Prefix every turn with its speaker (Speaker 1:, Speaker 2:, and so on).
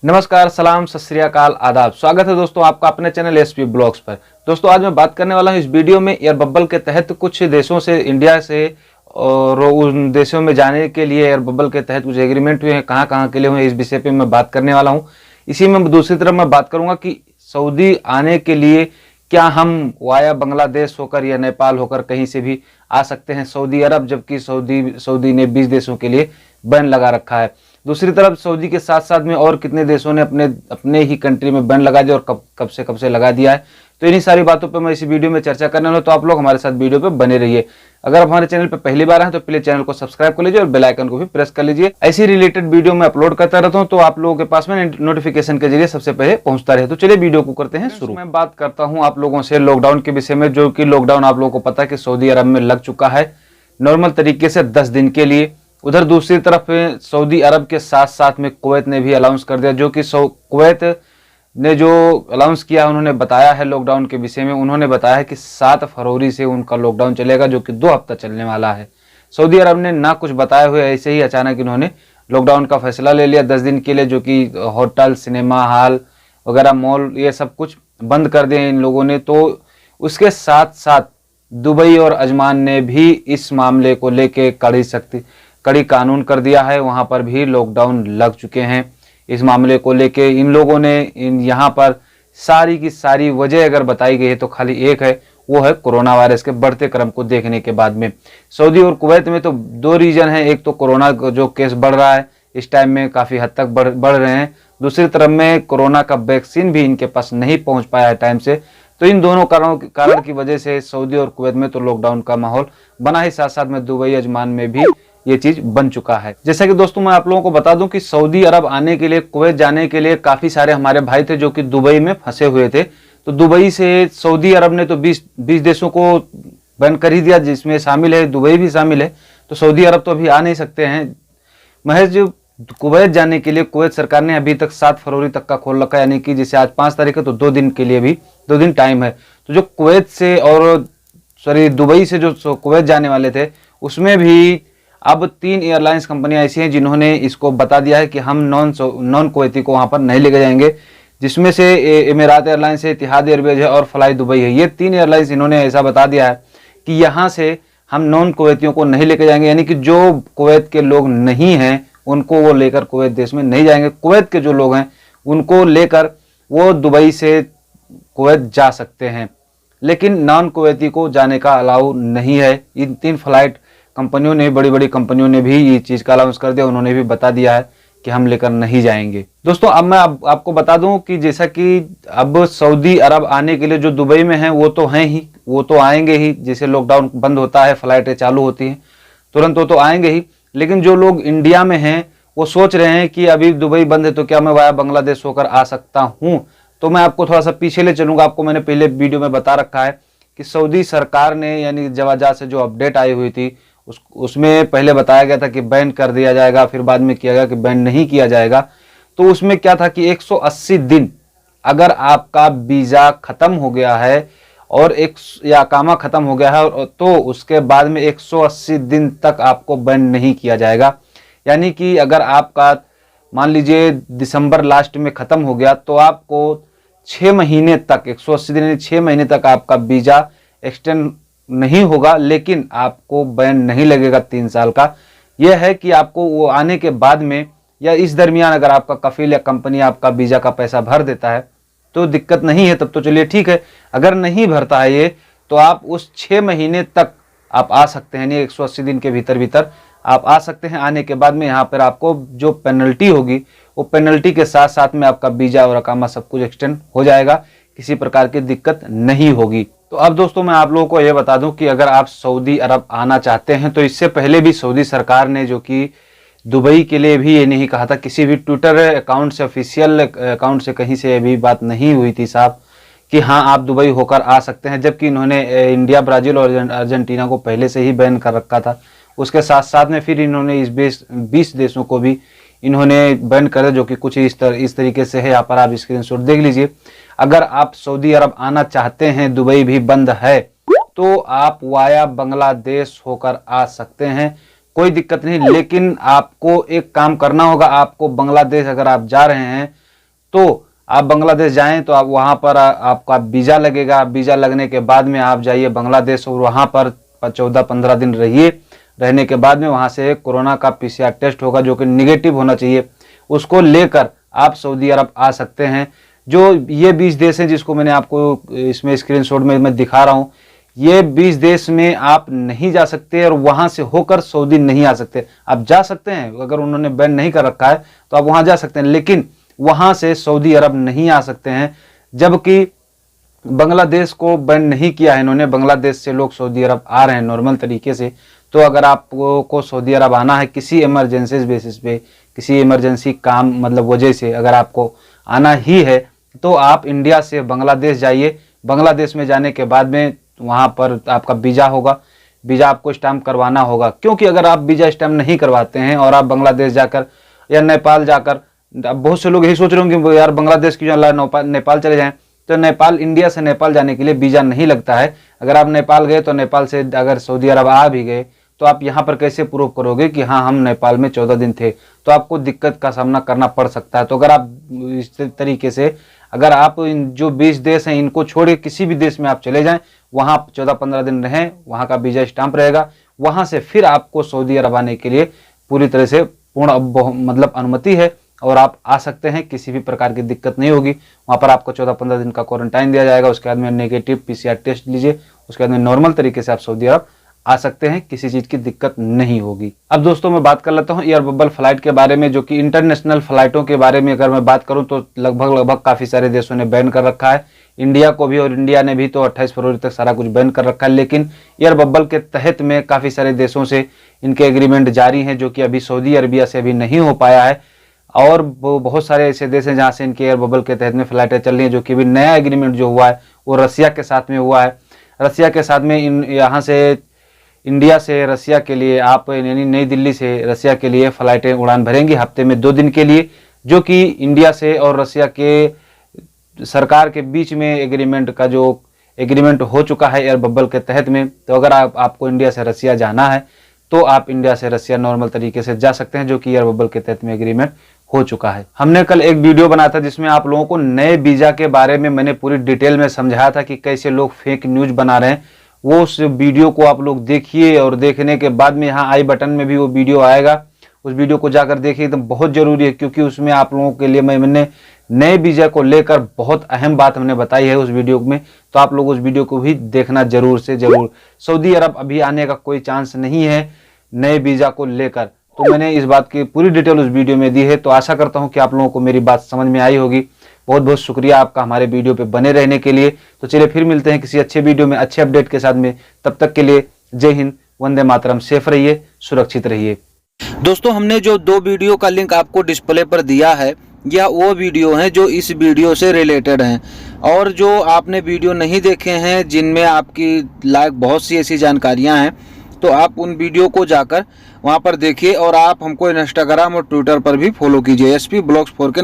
Speaker 1: नमस्कार, सलाम, सत श्री अकाल, आदाब। स्वागत है दोस्तों आपका अपने चैनल एसपी ब्लॉग्स पर। दोस्तों आज मैं बात करने वाला हूं इस वीडियो में एयर बबल के तहत कुछ देशों से, इंडिया से और उन देशों में जाने के लिए एयर बबल के तहत कुछ एग्रीमेंट हुए हैं, कहां कहां के लिए हुए, इस विषय पे मैं बात करने वाला हूं। इसी में दूसरी तरफ मैं बात करूंगा कि सऊदी आने के लिए क्या हम वाया बांग्लादेश होकर या नेपाल होकर कहीं से भी आ सकते हैं सऊदी अरब, जबकि सऊदी ने 20 देशों के लिए बैन लगा रखा है। दूसरी तरफ सऊदी के साथ साथ में और कितने देशों ने अपने ही कंट्री में बैन लगा दिया और कब से लगा दिया है। तो इन्हीं सारी बातों पर मैं इस वीडियो में चर्चा करने वाला हूं, तो आप लोग हमारे साथ वीडियो पे बने रहिए। अगर आप हमारे चैनल पर पहली बार हैं तो प्लीज चैनल को सब्सक्राइब कर लीजिए और बेल आइकन को भी प्रेस कर लीजिए। ऐसी रिलेटेड वीडियो मैं अपलोड करता रहता हूं तो आप लोगों के पास में नोटिफिकेशन के जरिए सबसे पहले पहुंचता रहे। तो चलिए वीडियो को करते हैं शुरू। मैं बात करता हूं आप लोगों से लॉकडाउन के विषय में, जो कि लॉकडाउन आप लोगों को पता है कि सऊदी अरब में लग चुका है नॉर्मल तरीके से 10 दिन के लिए। उधर दूसरी तरफ सऊदी अरब के साथ साथ में कुवैत ने भी अनाउंस कर दिया, जो कि कुवैत ने जो अनाउंस किया उन्होंने बताया है लॉकडाउन के विषय में। उन्होंने बताया है कि 7 फरवरी से उनका लॉकडाउन चलेगा, जो कि 2 हफ्ता चलने वाला है। सऊदी अरब ने ना कुछ बताए हुए ऐसे ही अचानक इन्होंने लॉकडाउन का फैसला ले लिया 10 दिन के लिए, जो कि होटल, सिनेमा हॉल वगैरह, मॉल, ये सब कुछ बंद कर दिए इन लोगों ने। तो उसके साथ साथ दुबई और अजमान ने भी इस मामले को लेके कड़ी कानून कर दिया है। वहां पर भी लॉकडाउन लग चुके हैं। इस मामले को लेके इन लोगों ने यहाँ पर सारी की सारी वजह अगर बताई गई है तो खाली एक है, वो है कोरोना वायरस के बढ़ते क्रम को देखने के बाद में। सऊदी और कुवैत में तो 2 रीजन है, एक तो कोरोना जो केस बढ़ रहा है इस टाइम में काफी हद तक बढ़ रहे हैं, दूसरी तरफ में कोरोना का वैक्सीन भी इनके पास नहीं पहुंच पाया है टाइम से। तो इन दोनों कारण की वजह से सऊदी और कुवैत में तो लॉकडाउन का माहौल बना ही, साथ साथ में दुबई, अजमान में भी ये चीज बन चुका है। जैसा कि दोस्तों मैं आप लोगों को बता दूं कि सऊदी अरब आने के लिए, कुवैत जाने के लिए काफी सारे हमारे भाई थे जो कि दुबई में फंसे हुए थे। तो दुबई से सऊदी अरब ने तो 20 देशों को बैन कर ही दिया, जिसमें शामिल है दुबई भी शामिल है। तो सऊदी अरब तो अभी आ नहीं सकते हैं। महज कुवैत जाने के लिए कुवैत सरकार ने अभी तक 7 फरवरी तक का खोल रखा है, यानी कि जैसे आज 5 तारीख है तो 2 दिन के लिए भी 2 दिन टाइम है। तो जो कुवैत से और दुबई से जो कुवैत जाने वाले थे उसमें भी अब 3 एयरलाइंस कंपनियां ऐसी हैं जिन्होंने इसको बता दिया है कि हम नॉन कुवैती को वहां पर नहीं लेके जाएंगे, जिसमें से एमिरात एयरलाइंस है, इतिहाद एयरवेज है और फ्लाई दुबई है। ये 3 एयरलाइंस इन्होंने ऐसा बता दिया है कि यहाँ से हम नॉन कुवैतियों को नहीं लेके जाएंगे, यानी कि जो कुवैत के लोग नहीं हैं उनको वो लेकर कुवैत देश में नहीं जाएंगे। कुवैत के जो लोग हैं उनको लेकर वो दुबई से कुवैत जा सकते हैं, लेकिन नॉन कुवैती को जाने का अलाउ नहीं है। इन 3 फ्लाइट कंपनियों ने, बड़ी बड़ी कंपनियों ने भी ये चीज का अनाउंस कर दिया, उन्होंने भी बता दिया है कि हम लेकर नहीं जाएंगे। दोस्तों अब मैं आपको बता दूं कि जैसा कि अब सऊदी अरब आने के लिए जो दुबई में हैं वो तो हैं ही, वो तो आएंगे ही। जैसे लॉकडाउन बंद होता है, फ्लाइटें चालू होती हैं तुरंत वो तो आएंगे ही। लेकिन जो लोग इंडिया में हैं वो सोच रहे हैं कि अभी दुबई बंद है तो क्या मैं वाया बांग्लादेश होकर आ सकता हूं। तो मैं आपको थोड़ा सा पीछे ले चलूंगा। आपको मैंने पहले वीडियो में बता रखा है कि सऊदी सरकार ने, यानी जवाजा से जो अपडेट आई हुई थी उसमें पहले बताया गया था कि बैन कर दिया जाएगा, फिर बाद में किया गया कि बैन नहीं किया जाएगा। तो उसमें क्या था कि 180 दिन अगर आपका वीजा खत्म हो गया है और या अकामा खत्म हो गया है तो उसके बाद में 180 दिन तक आपको बैन नहीं किया जाएगा। यानी कि अगर आपका मान लीजिए दिसंबर लास्ट में खत्म हो गया तो आपको 6 महीने तक, 180 दिन 6 महीने तक आपका वीजा एक्सटेंड नहीं होगा, लेकिन आपको बैन नहीं लगेगा 3 साल का। यह है कि आपको वो आने के बाद में या इस दरमियान अगर आपका कफील या कंपनी आपका वीजा का पैसा भर देता है तो दिक्कत नहीं है, तब तो चलिए ठीक है। अगर नहीं भरता है ये तो आप उस 6 महीने तक आप आ सकते हैं, यानी 180 दिन के भीतर आप आ सकते हैं। आने के बाद में यहाँ पर आपको जो पेनल्टी होगी वो पेनल्टी के साथ साथ में आपका वीजा और अकामा सब कुछ एक्सटेंड हो जाएगा, किसी प्रकार की दिक्कत नहीं होगी। तो अब दोस्तों मैं आप लोगों को यह बता दूं कि अगर आप सऊदी अरब आना चाहते हैं तो इससे पहले भी सऊदी सरकार ने, जो कि दुबई के लिए भी ये नहीं कहा था, किसी भी ट्विटर अकाउंट से, ऑफिशियल अकाउंट से कहीं से अभी बात नहीं हुई थी साहब कि हाँ आप दुबई होकर आ सकते हैं, जबकि इन्होंने इंडिया, ब्राजील और अर्जेंटीना को पहले से ही बैन कर रखा था। उसके साथ साथ में फिर इन्होंने इस 20 देशों को भी इन्होंने बैन कर दिया, जो कि कुछ इस तरीके से है। यहाँ पर आप स्क्रीनशॉट देख लीजिए। अगर आप सऊदी अरब आना चाहते हैं, दुबई भी बंद है, तो आप वाया बांग्लादेश होकर आ सकते हैं, कोई दिक्कत नहीं। लेकिन आपको एक काम करना होगा, आपको बांग्लादेश अगर आप जा रहे हैं तो आप बांग्लादेश जाएं तो आप वहां पर आपका वीजा लगेगा। वीजा लगने के बाद में आप जाइए बांग्लादेश और वहां पर 14-15 दिन रहिए। रहने के बाद में वहां से कोरोना का PCR टेस्ट होगा जो कि निगेटिव होना चाहिए, उसको लेकर आप सऊदी अरब आ सकते हैं। जो ये 20 देश हैं जिसको मैंने आपको इसमें स्क्रीनशॉट में मैं दिखा रहा हूं, ये 20 देश में आप नहीं जा सकते और वहां से होकर सऊदी नहीं आ सकते। आप जा सकते हैं, अगर उन्होंने बैन नहीं कर रखा है तो आप वहां जा सकते हैं, लेकिन वहां से सऊदी अरब नहीं आ सकते हैं। जबकि बांग्लादेश को बैन नहीं किया है इन्होंने, बांग्लादेश से लोग सऊदी अरब आ रहे हैं नॉर्मल तरीके से। तो अगर आपको सऊदी अरब आना है किसी इमरजेंसी बेसिस पे, किसी इमरजेंसी काम मतलब वजह से अगर आपको आना ही है, तो आप इंडिया से बांग्लादेश जाइए। बांग्लादेश में जाने के बाद में वहां पर आपका वीजा होगा, वीजा आपको स्टैम्प करवाना होगा। क्योंकि अगर आप वीजा स्टैम्प नहीं करवाते हैं और आप बांग्लादेश जाकर या नेपाल जाकर, अब बहुत से लोग यही सोच रहे होंगे यार बांग्लादेश की जो नेपाल चले जाएं, तो नेपाल, इंडिया से नेपाल जाने के लिए वीजा नहीं लगता है। अगर आप नेपाल गए तो नेपाल से अगर सऊदी अरब आ भी गए तो आप यहाँ पर कैसे प्रूव करोगे कि हाँ हम नेपाल में 14 दिन थे, तो आपको दिक्कत का सामना करना पड़ सकता है। तो अगर आप इस तरीके से अगर आप इन जो 20 देश हैं इनको छोड़ के किसी भी देश में आप चले जाएं, वहां 14-15 दिन रहें, वहां का वीजा स्टैंप रहेगा, वहां से फिर आपको सऊदी अरब आने के लिए पूरी तरह से पूर्ण मतलब अनुमति है और आप आ सकते हैं, किसी भी प्रकार की दिक्कत नहीं होगी। वहां पर आपको 14-15 दिन का क्वारंटाइन दिया जाएगा, उसके बाद में नेगेटिव PCR टेस्ट लीजिए, उसके बाद में नॉर्मल तरीके से आप सऊदी अरब आ सकते हैं, किसी चीज की दिक्कत नहीं होगी। अब दोस्तों मैं बात कर लेता हूं एयर बबल फ्लाइट के बारे में, जो कि इंटरनेशनल फ्लाइटों के बारे में अगर मैं बात करूं तो लगभग काफी सारे देशों ने बैन कर रखा है, इंडिया को भी, और इंडिया ने भी तो 28 फरवरी तक सारा कुछ बैन कर रखा है। लेकिन एयर बबल के तहत में काफी सारे देशों से इनके एग्रीमेंट जारी हैं, जो कि अभी सऊदी अरबिया से अभी नहीं हो पाया है। और बहुत सारे ऐसे देश हैं जहां से इनके एयर बबल के तहत में फ्लाइटें चल रही हैं, जो कि अभी नया एग्रीमेंट जो हुआ है वो रसिया के साथ में हुआ है। रसिया के साथ में यहाँ से इंडिया से रसिया के लिए आप यानी नई दिल्ली से रसिया के लिए फ्लाइटें उड़ान भरेंगी हफ्ते में 2 दिन के लिए, जो कि इंडिया से और रसिया के सरकार के बीच में एग्रीमेंट का जो एग्रीमेंट हो चुका है एयर बबल के तहत में। तो अगर आपको इंडिया से रसिया जाना है तो आप इंडिया से रसिया नॉर्मल तरीके से जा सकते हैं, जो कि एयर बबल के तहत में एग्रीमेंट हो चुका है। हमने कल एक वीडियो बनाया था जिसमें आप लोगों को नए वीजा के बारे में मैंने पूरी डिटेल में समझाया था कि कैसे लोग फेक न्यूज बना रहे हैं। वो उस वीडियो को आप लोग देखिए, और देखने के बाद में यहाँ आई बटन में भी वो वीडियो आएगा, उस वीडियो को जाकर देखिए, एकदम बहुत जरूरी है, क्योंकि उसमें आप लोगों के लिए मैंने नए वीजा को लेकर बहुत अहम बात हमने बताई है उस वीडियो में। तो आप लोग उस वीडियो को भी देखना जरूर से जरूर। सऊदी अरब अभी आने का कोई चांस नहीं है नए वीजा को लेकर, तो मैंने इस बात की पूरी डिटेल उस वीडियो में दी है। तो आशा करता हूं कि आप लोगों को मेरी बात समझ में आई होगी। बहुत बहुत शुक्रिया आपका हमारे वीडियो पे बने रहने के लिए। तो चलिए फिर मिलते हैं किसी अच्छे वीडियो में, अच्छे अपडेट के साथ में। तब तक के लिए जय हिंद, वंदे मातरम। सेफ रहिए, सुरक्षित रहिए।
Speaker 2: दोस्तों हमने जो 2 वीडियो का लिंक आपको डिस्प्ले पर दिया है, यह वो वीडियो हैं जो इस वीडियो से रिलेटेड हैं। और जो आपने वीडियो नहीं देखे हैं जिनमें आपकी लायक बहुत सी ऐसी जानकारियां हैं, तो आप उन वीडियो को जाकर वहां पर देखिए। और आप हमको इंस्टाग्राम और ट्विटर पर भी फॉलो कीजिए, SP ब्लॉग्स 4 के